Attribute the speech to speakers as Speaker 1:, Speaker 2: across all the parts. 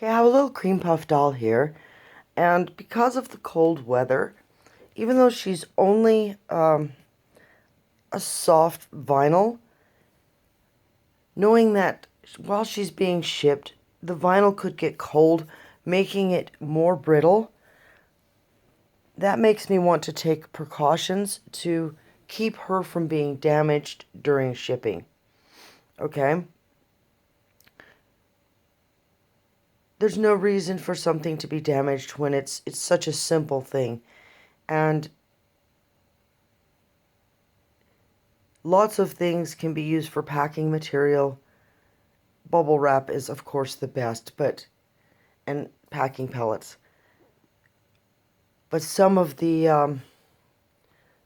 Speaker 1: Okay, I have a little cream puff doll here, and because of the cold weather, even though she's only a soft vinyl, knowing that while she's being shipped, the vinyl could get cold, making it more brittle, that makes me want to take precautions to keep her from being damaged during shipping. Okay? There's no reason for something to be damaged when it's such a simple thing. And lots of things can be used for packing material. Bubble wrap is, of course, the best, and packing pellets. But some of the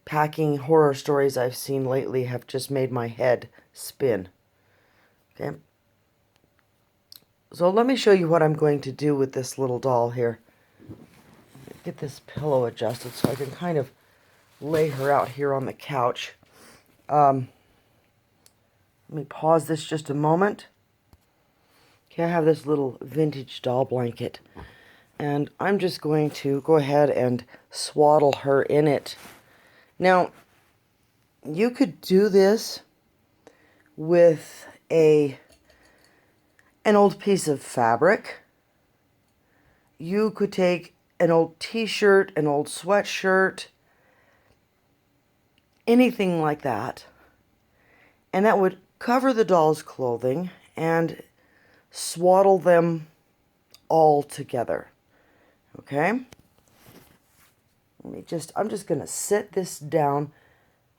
Speaker 1: packing horror stories I've seen lately have just made my head spin. Okay? So let me show you what I'm going to do with this little doll here. Get this pillow adjusted so I can kind of lay her out here on the couch. Let me pause this just a moment. Okay, I have this little vintage doll blanket, and I'm just going to go ahead and swaddle her in it. Now, you could do this with an old piece of fabric. You could take an old t-shirt, an old sweatshirt, anything like that, and that would cover the doll's clothing and swaddle them all together. Okay? I'm just going to sit this down.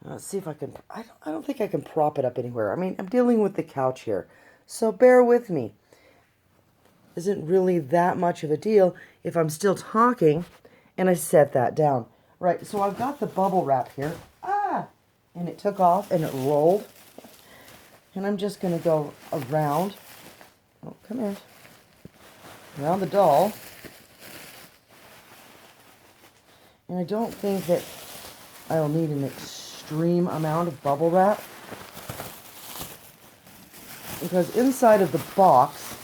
Speaker 1: Let's see if I can, I don't think I can prop it up anywhere. I mean, I'm dealing with the couch here, so bear with me. Isn't really that much of a deal if I'm still talking and I set that down. Right, so I've got the bubble wrap here. And it took off and it rolled. And I'm just going to go around. Oh, come here. Around the doll. And I don't think that I'll need an extreme amount of bubble wrap, because inside of the box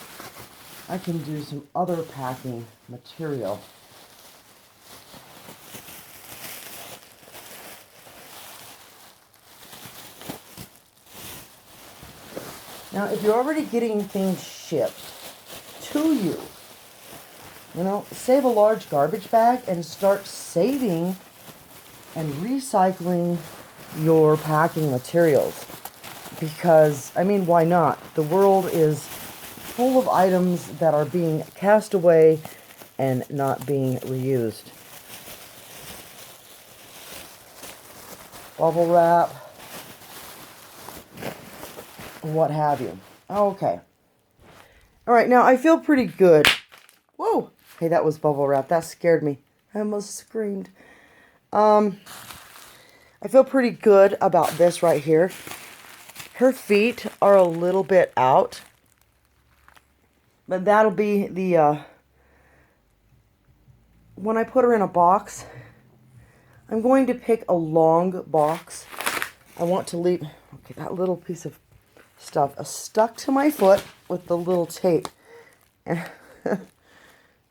Speaker 1: I can do some other packing material. Now, if you're already getting things shipped to you, save a large garbage bag and start saving and recycling your packing materials. Because, I mean, why not? The world is full of items that are being cast away and not being reused. Bubble wrap, what have you. Okay. All right, now I feel pretty good. Whoa! Hey, that was bubble wrap. That scared me. I almost screamed. I feel pretty good about this right here. Her feet are a little bit out, but that'll be the, when I put her in a box, I'm going to pick a long box. I want to leave, okay, that little piece of stuff stuck to my foot with the little tape. And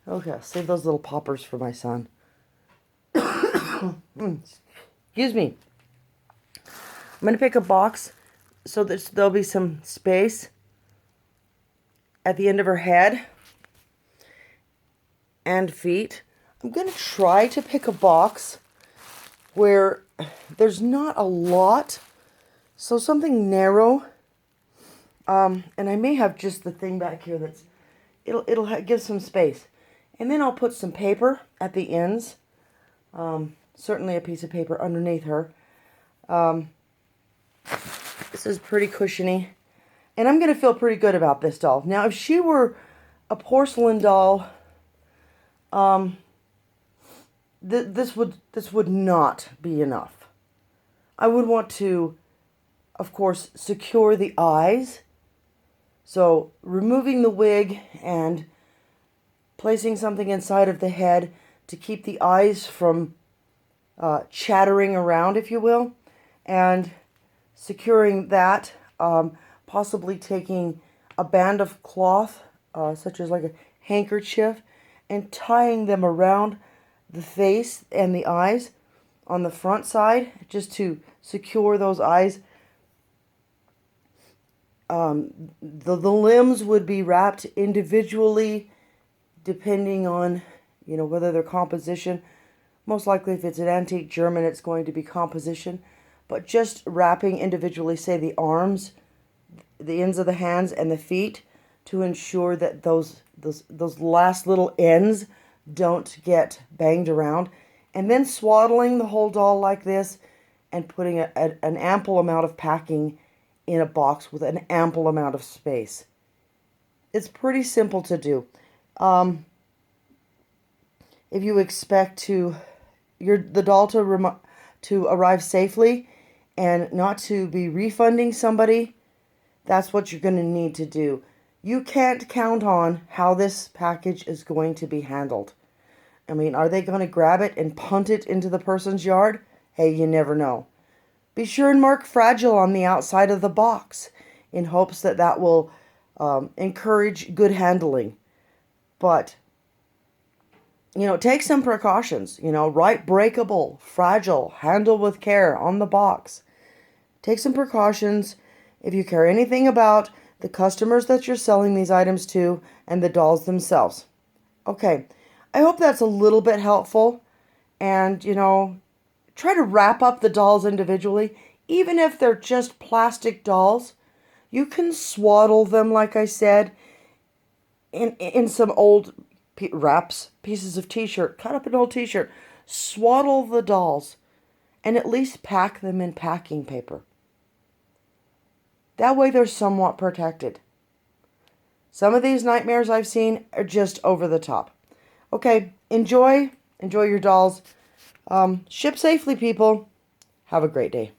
Speaker 1: okay, save those little poppers for my son. Excuse me. I'm going to pick a box so that there'll be some space at the end of her head and feet. I'm going to try to pick a box where there's not a lot, so something narrow. And I may have just the thing back here that's, it'll give some space. And then I'll put some paper at the ends. Certainly a piece of paper underneath her. This is pretty cushiony. And I'm going to feel pretty good about this doll. Now, if she were a porcelain doll, this would not be enough. I would want to, of course, secure the eyes. So removing the wig and placing something inside of the head to keep the eyes from chattering around, if you will, and securing that, possibly taking a band of cloth, such as like handkerchief and tying them around the face and the eyes on the front side, just to secure those eyes. The limbs would be wrapped individually depending on, whether they're composition. Most likely if it's an antique German, it's going to be composition. But just wrapping individually, say the arms, the ends of the hands, and the feet, to ensure that those last little ends don't get banged around. And then swaddling the whole doll like this and putting an ample amount of packing in a box with an ample amount of space. It's pretty simple to do. If you expect the doll to arrive safely and not to be refunding somebody, that's what you're going to need to do. You can't count on how this package is going to be handled. I mean, are they going to grab it and punt it into the person's yard? Hey, you never know. Be sure and mark fragile on the outside of the box in hopes that will encourage good handling. But, take some precautions. Write breakable, fragile, handle with care on the box. Take some precautions if you care anything about the customers that you're selling these items to and the dolls themselves. Okay, I hope that's a little bit helpful. And, try to wrap up the dolls individually. Even if they're just plastic dolls, you can swaddle them, like I said, in some old wraps, pieces of t-shirt. Cut up an old t-shirt. Swaddle the dolls and at least pack them in packing paper. That way they're somewhat protected. Some of these nightmares I've seen are just over the top. Okay, enjoy your dolls. Ship safely, people. Have a great day.